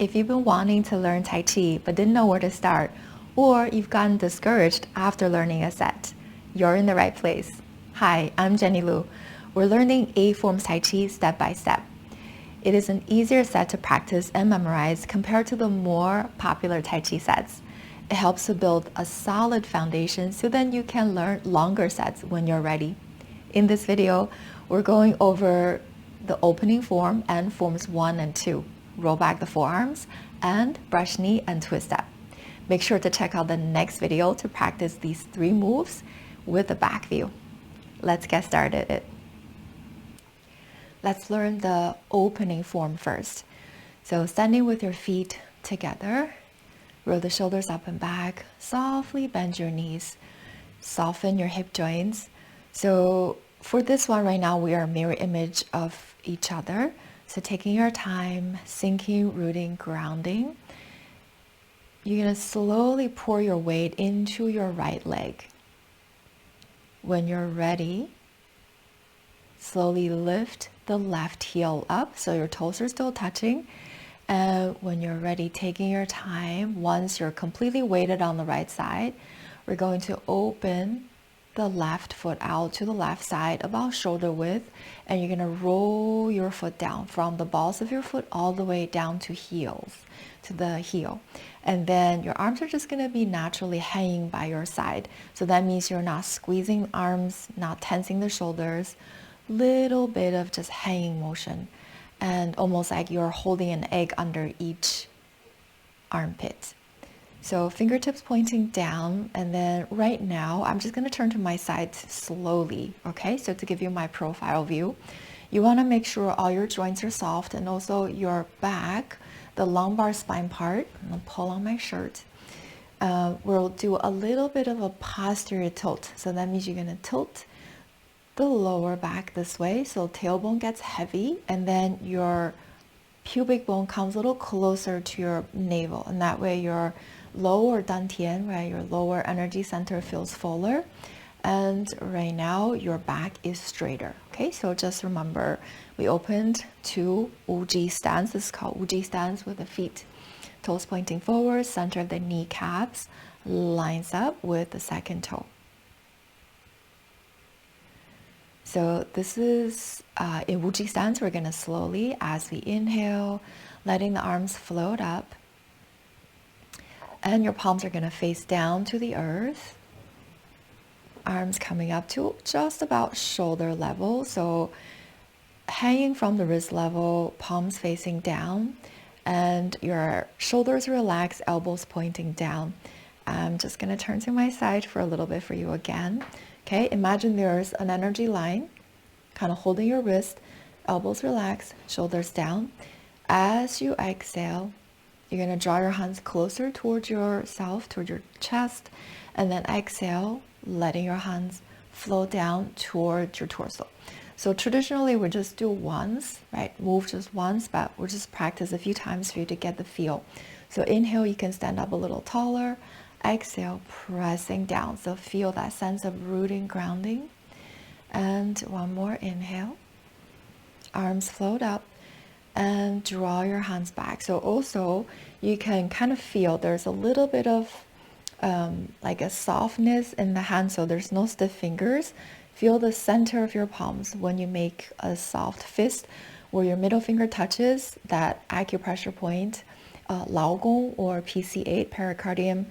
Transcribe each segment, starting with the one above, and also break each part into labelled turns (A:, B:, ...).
A: If you've been wanting to learn Tai Chi but didn't know where to start, or you've gotten discouraged after learning a set, you're in the right place. Hi, I'm Jenny Lu. We're learning 8 Forms Tai Chi step by step. It is an easier set to practice and memorize compared to the more popular Tai Chi sets. It helps to build a solid foundation so then you can learn longer sets when you're ready. In this video, we're going over the opening form and forms 1 and 2. Roll back the forearms and brush knee and twist step. Make sure to check out the next video to practice these 3 moves with the back view. Let's get started. Let's learn the opening form first. So standing with your feet together, roll the shoulders up and back, softly bend your knees, soften your hip joints. So for this one right now, we are a mirror image of each other. So taking your time, sinking, rooting, grounding. You're going to slowly pour your weight into your right leg. When you're ready, slowly lift the left heel up so your toes are still touching. And when you're ready, taking your time, once you're completely weighted on the right side, we're going to open the left foot out to the left side about shoulder width, and you're going to roll your foot down from the balls of your foot all the way down to the heel. And then your arms are just going to be naturally hanging by your side. So that means you're not squeezing arms, not tensing the shoulders, little bit of just hanging motion, and almost like you're holding an egg under each armpit. So fingertips pointing down, and then right now I'm just going to turn to my side slowly, okay? So to give you my profile view, you want to make sure all your joints are soft, and also your back, the lumbar spine part. I'm going to pull on my shirt. We'll do a little bit of a posterior tilt. So that means you're going to tilt the lower back this way, so tailbone gets heavy, and then your pubic bone comes a little closer to your navel, and that way your lower dantian, right, your lower energy center feels fuller, and right now your back is straighter. Okay, so just remember we opened to Uji stance. This is called Uji stance, with the feet, toes pointing forward, center of the kneecaps lines up with the second toe. So this is in Uji stance. We're going to slowly, as we inhale, letting the arms float up, and your palms are going to face down to the earth. Arms coming up to just about shoulder level. So hanging from the wrist level, palms facing down, and your shoulders relaxed, elbows pointing down. I'm just going to turn to my side for a little bit for you again. Okay, imagine there's an energy line kind of holding your wrist, elbows relaxed, shoulders down. As you exhale, you're going to draw your hands closer towards yourself, toward your chest, and then exhale, letting your hands flow down towards your torso. So traditionally, we just do once, right? Move just once, but we'll just practice a few times for you to get the feel. So inhale, you can stand up a little taller. Exhale, pressing down. So feel that sense of rooting, grounding. And one more inhale. Arms float up. And draw your hands back. So also you can kind of feel there's a little bit of like a softness in the hand, so there's no stiff fingers. Feel the center of your palms when you make a soft fist, where your middle finger touches that acupressure point, Lao Gong or PC8, pericardium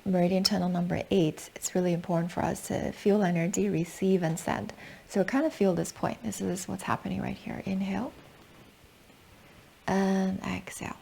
A: meridian channel number 8. It's really important for us to feel energy, receive and send. So kind of feel this point. This is what's happening right here. Inhale. And exhale.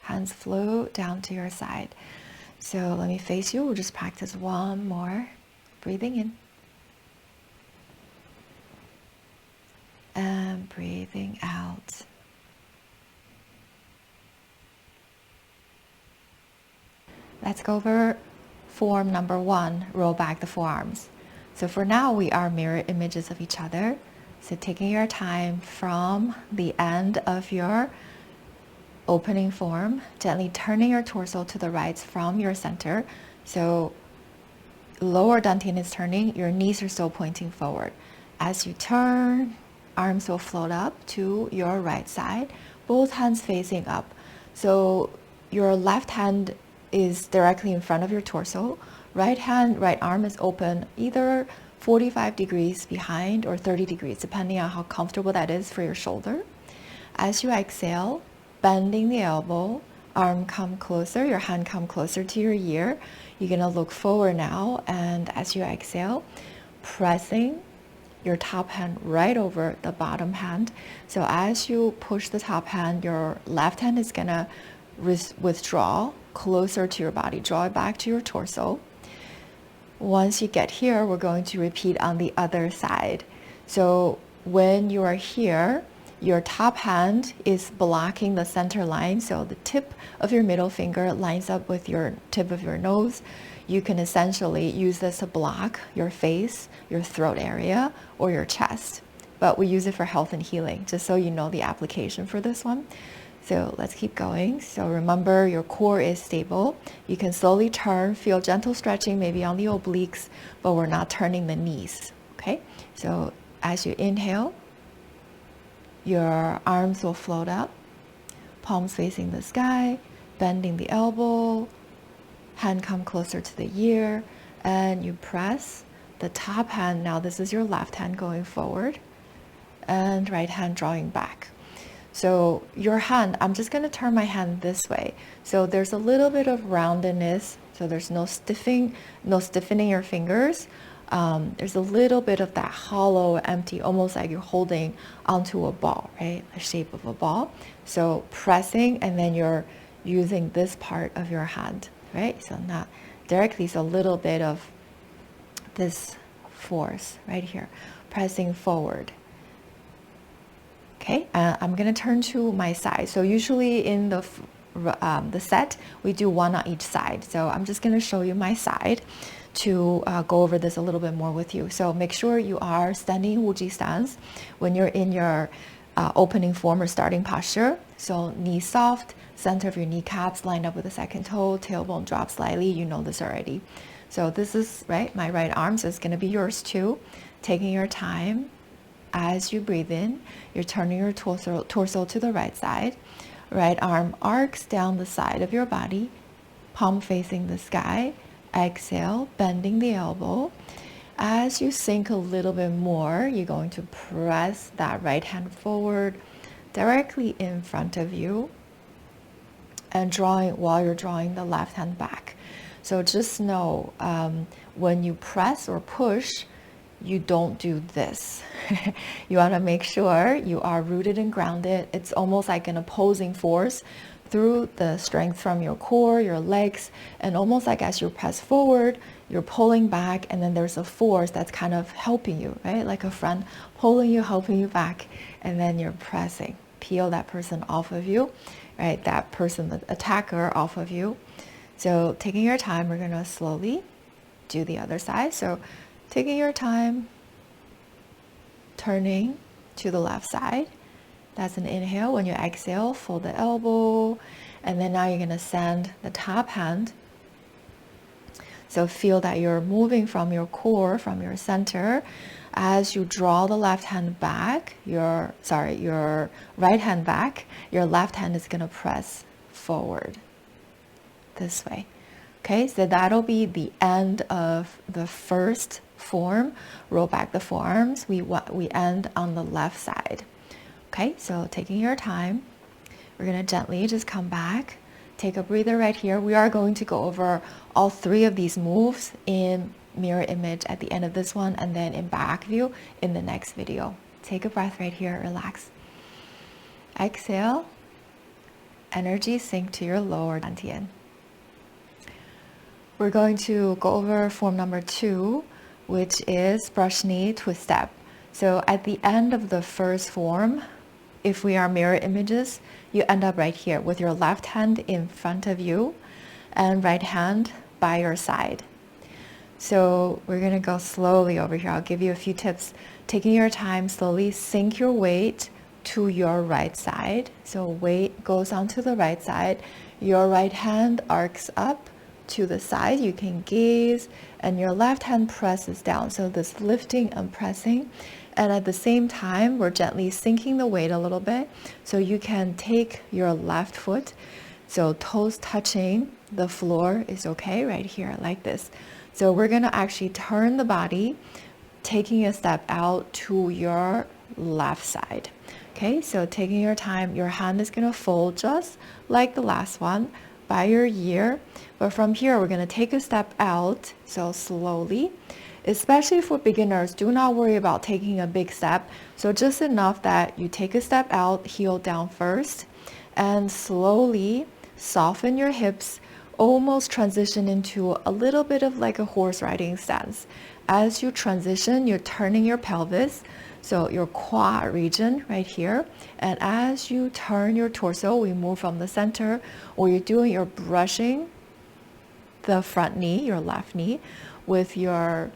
A: Hands float down to your side. So let me face you. We'll just practice one more. Breathing in. And breathing out. Let's go over form number 1, roll back the forearms. So for now, we are mirror images of each other. So taking your time from the end of your opening form, gently turning your torso to the right from your center. So lower dantian is turning, your knees are still pointing forward. As you turn, arms will float up to your right side, both hands facing up. So your left hand is directly in front of your torso. Right hand, right arm is open either 45 degrees behind or 30 degrees, depending on how comfortable that is for your shoulder. As you exhale, bending the elbow, arm come closer, your hand come closer to your ear. You're gonna look forward now, and as you exhale, pressing your top hand right over the bottom hand. So as you push the top hand, your left hand is gonna withdraw closer to your body, draw it back to your torso. Once you get here, we're going to repeat on the other side. So when you are here, your top hand is blocking the center line. So the tip of your middle finger lines up with your tip of your nose. You can essentially use this to block your face, your throat area, or your chest. But we use it for health and healing, just so you know the application for this one. So let's keep going. So remember, your core is stable. You can slowly turn, feel gentle stretching maybe on the obliques, but we're not turning the knees, okay? So as you inhale, your arms will float up, palms facing the sky, bending the elbow, hand come closer to the ear, and you press the top hand. Now this is your left hand going forward, and right hand drawing back. So your hand, I'm just going to turn my hand this way. So there's a little bit of roundedness. So there's no stiffening your fingers. There's a little bit of that hollow, empty, almost like you're holding onto a ball, right? A shape of a ball. So pressing, and then you're using this part of your hand, right? So not directly, so a little bit of this force right here, pressing forward. Okay, I'm gonna turn to my side. So usually in the set, we do one on each side. So I'm just gonna show you my side to go over this a little bit more with you. So make sure you are standing Wuji stance when you're in your opening form or starting posture. So knees soft, center of your kneecaps lined up with the second toe, tailbone drop slightly. You know this already. So this is, right, my right arm, so it's gonna be yours too. Taking your time. As you breathe in, you're turning your torso to the right side. Right arm arcs down the side of your body, palm facing the sky. Exhale, bending the elbow. As you sink a little bit more, you're going to press that right hand forward, directly in front of you, and while you're drawing the left hand back. So just know, when you press or push, you don't do this. You want to make sure you are rooted and grounded. It's almost like an opposing force through the strength from your core, your legs, and almost like as you press forward, you're pulling back, and then there's a force that's kind of helping you, right? Like a friend pulling you, helping you back, and then you're pressing. Peel that person off of you, right? That person, the attacker, off of you. So taking your time, we're gonna slowly do the other side. So taking your time, turning to the left side. That's an inhale. When you exhale, fold the elbow, and then now you're gonna send the top hand. So feel that you're moving from your core, from your center. As you draw the left hand back, your right hand back, your left hand is gonna press forward this way. Okay, so that'll be the end of the first form. Roll back the forearms. We end on the left side. Okay, so taking your time, we're gonna gently just come back, take a breather right here. We are going to go over all three of these moves in mirror image at the end of this one, and then in back view in the next video. Take a breath right here, relax. Exhale, energy sink to your lower dantian. We're going to go over form number 2, which is brush knee twist step. So at the end of the first form, if we are mirror images, you end up right here with your left hand in front of you and right hand by your side. So we're gonna go slowly over here. I'll give you a few tips. Taking your time, slowly sink your weight to your right side. So weight goes onto the right side. Your right hand arcs up to the side. You can gaze, and your left hand presses down. So this lifting and pressing, And at the same time, we're gently sinking the weight a little bit. So you can take your left foot, so toes touching the floor is okay right here, like this. So we're gonna actually turn the body, taking a step out to your left side. Okay, so taking your time, your hand is gonna fold just like the last one by your ear. But from here, we're gonna take a step out, so slowly. Especially for beginners, do not worry about taking a big step. So just enough that you take a step out, heel down first, and slowly soften your hips, almost transition into a little bit of like a horse riding stance. As you transition, you're turning your pelvis, so your quad region right here. And as you turn your torso, we move from the center, or you're brushing the front knee, your left knee, with your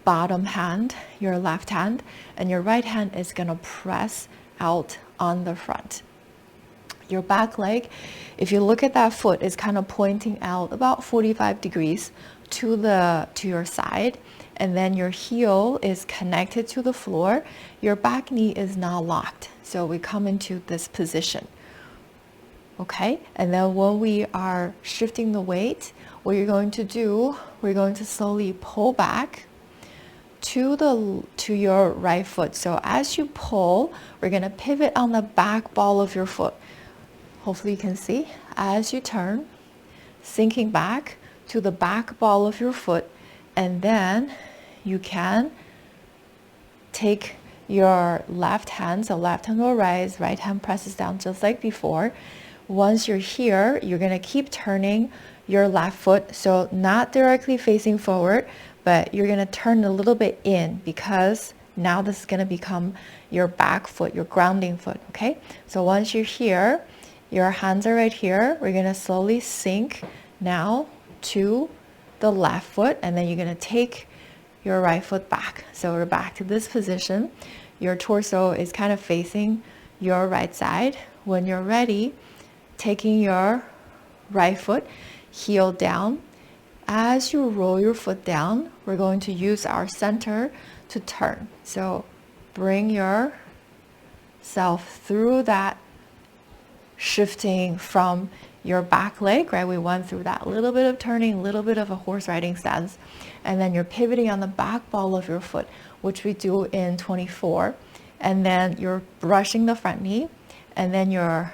A: bottom hand, your left hand, and your right hand is gonna press out on the front. Your back leg, if you look at that foot, is kind of pointing out about 45 degrees to your side, and then your heel is connected to the floor. Your back knee is not locked, so we come into this position. Okay, and then when we are shifting the weight, what you're going to do, we're going to slowly pull back to your right foot. So as you pull, we're going to pivot on the back ball of your foot. Hopefully you can see. As you turn, sinking back to the back ball of your foot, and then you can take your left hand, so left hand will rise, right hand presses down just like before. Once you're here, you're going to keep turning your left foot, so not directly facing forward, but you're going to turn a little bit in, because now this is going to become your back foot, your grounding foot. Okay, so once you're here, your hands are right here, we're going to slowly sink now to the left foot, and then you're going to take your right foot back. So we're back to this position. Your torso is kind of facing your right side. When you're ready, taking your right foot, heel down. As you roll your foot down, we're going to use our center to turn. So bring yourself through that shifting from your back leg, right? We went through that little bit of turning, a little bit of a horse riding stance, and then you're pivoting on the back ball of your foot, which we do in 24. And then you're brushing the front knee, and then your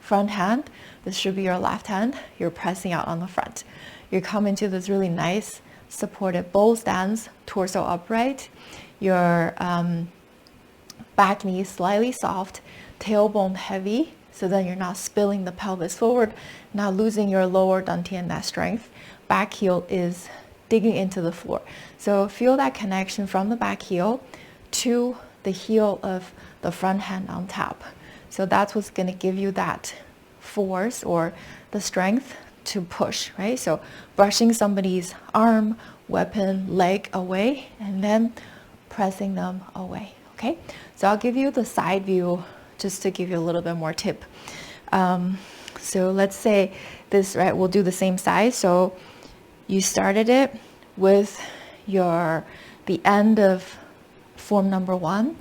A: front hand, this should be your left hand, you're pressing out on the front. You come into this really nice supported bowl stance, torso upright, your back knee slightly soft, tailbone heavy, so then you're not spilling the pelvis forward, not losing your lower dantian neck strength. Back heel is digging into the floor. So feel that connection from the back heel to the heel of the front hand on top. So that's what's going to give you that force or the strength to push, right? So brushing somebody's arm, weapon, leg away, and then pressing them away, okay? So I'll give you the side view just to give you a little bit more tip. So let's say this, right, we'll do the same side. So you started it with the end of form number 1.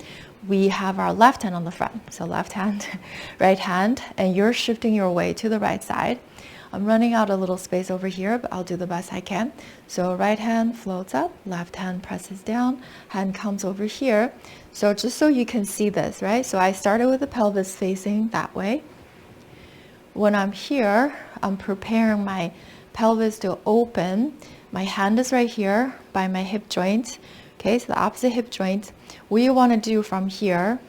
A: We have our left hand on the front. So left hand, right hand, and you're shifting your way to the right side. I'm running out a little space over here, but I'll do the best I can. So right hand floats up, left hand presses down, hand comes over here. So just so you can see this, right? So I started with the pelvis facing that way. When I'm here, I'm preparing my pelvis to open. My hand is right here by my hip joint. Okay, so the opposite hip joint. What you want to do from here,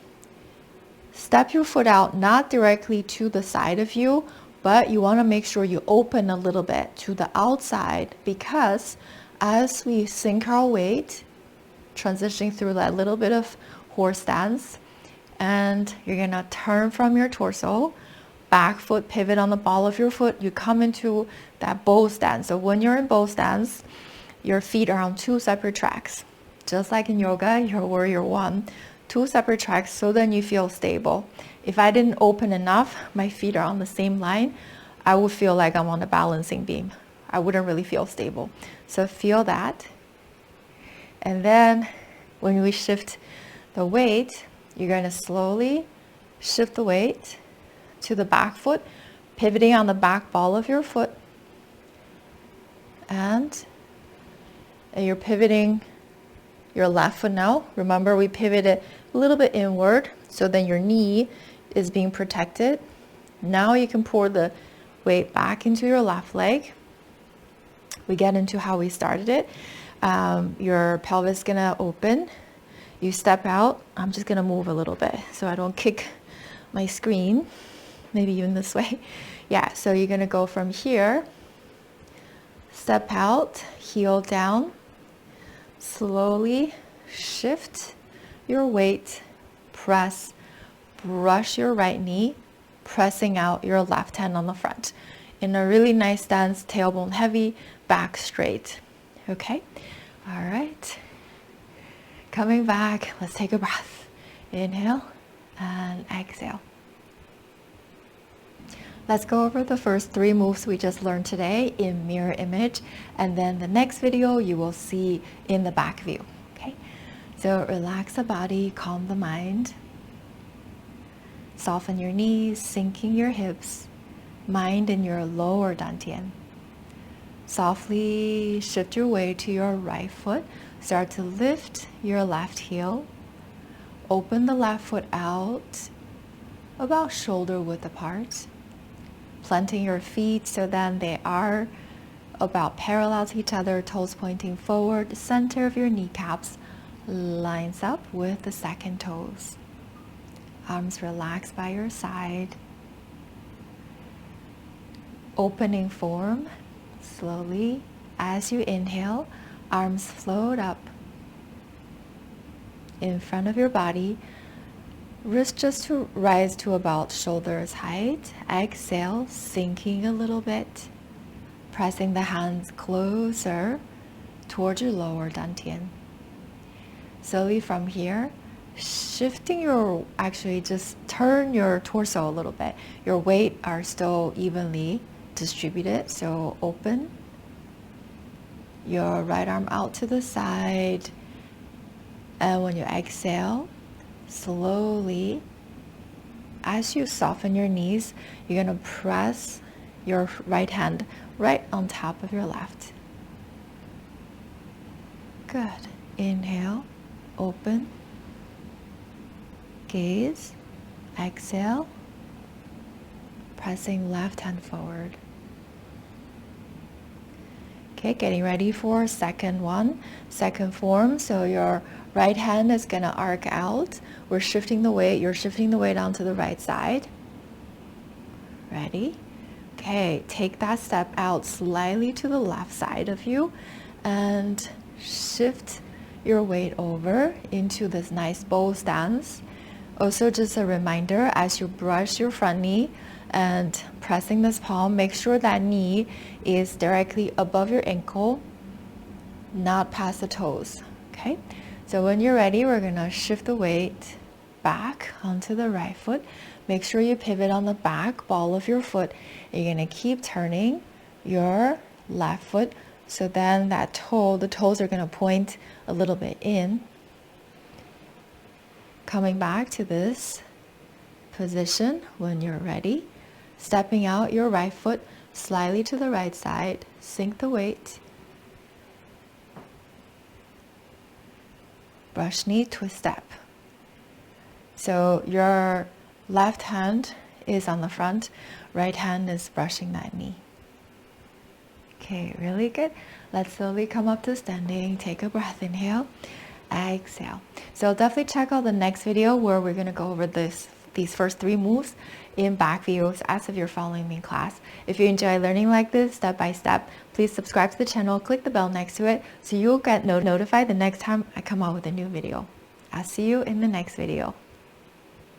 A: step your foot out, not directly to the side of you, but you want to make sure you open a little bit to the outside, because as we sink our weight, transitioning through that little bit of horse stance, and you're going to turn from your torso, back foot pivot on the ball of your foot, you come into that bow stance. So when you're in bow stance, your feet are on 2 separate tracks. Just like in yoga, your warrior 1, 2 separate tracks, so then you feel stable. If I didn't open enough, my feet are on the same line, I would feel like I'm on a balancing beam. I wouldn't really feel stable. So feel that. And then when we shift the weight, you're going to slowly shift the weight to the back foot, pivoting on the back ball of your foot. And you're pivoting your left foot now. Remember, we pivoted a little bit inward, so then your knee is being protected. Now you can pour the weight back into your left leg. We get into how we started it. Your pelvis is gonna open. You step out. I'm just gonna move a little bit so I don't kick my screen. Maybe even this way. Yeah, so you're gonna go from here, step out, heel down, slowly shift your weight, press, brush your right knee, pressing out your left hand on the front. In a really nice stance, tailbone heavy, back straight. Okay? All right. Coming back, let's take a breath. Inhale and exhale. Let's go over the first 3 moves we just learned today in mirror image, and then the next video you will see in the back view. Okay? So relax the body, calm the mind. Soften your knees, sinking your hips, mind in your lower dantian. Softly shift your weight to your right foot. Start to lift your left heel. Open the left foot out about shoulder width apart. Planting your feet so then they are about parallel to each other, toes pointing forward. Center of your kneecaps lines up with the second toes. Arms relaxed by your side. Opening form. Slowly, as you inhale, arms float up in front of your body. Wrist just to rise to about shoulders height. Exhale, sinking a little bit. Pressing the hands closer towards your lower dantian. Slowly from here, shifting your, actually just turn your torso a little bit. Your weight are still evenly distributed, so open your right arm out to the side, and when you exhale, slowly, as you soften your knees, you're going to press your right hand right on top of your left. Good. Inhale, open, gaze, exhale, pressing left hand forward. Okay, getting ready for second form. So your right hand is gonna arc out. We're shifting the weight. You're shifting the weight onto the right side. Ready? Okay, take that step out slightly to the left side of you and shift your weight over into this nice bow stance. Also, just a reminder, as you brush your front knee and pressing this palm, make sure that knee is directly above your ankle, not past the toes. Okay, so when you're ready, we're gonna shift the weight back onto the right foot. Make sure you pivot on the back ball of your foot. You're gonna keep turning your left foot, so then that toe, the toes are gonna point a little bit in. Coming back to this position when you're ready. Stepping out your right foot slightly to the right side. Sink the weight. Brush knee, twist step. So your left hand is on the front. Right hand is brushing that knee. Okay, really good. Let's slowly come up to standing. Take a breath. Inhale. Exhale. So definitely check out the next video where we're going to go over these first 3 moves in back views as if you're following me in class. If you enjoy learning like this step by step, please subscribe to the channel, click the bell next to it so you'll get notified the next time I come out with a new video. I'll see you in the next video.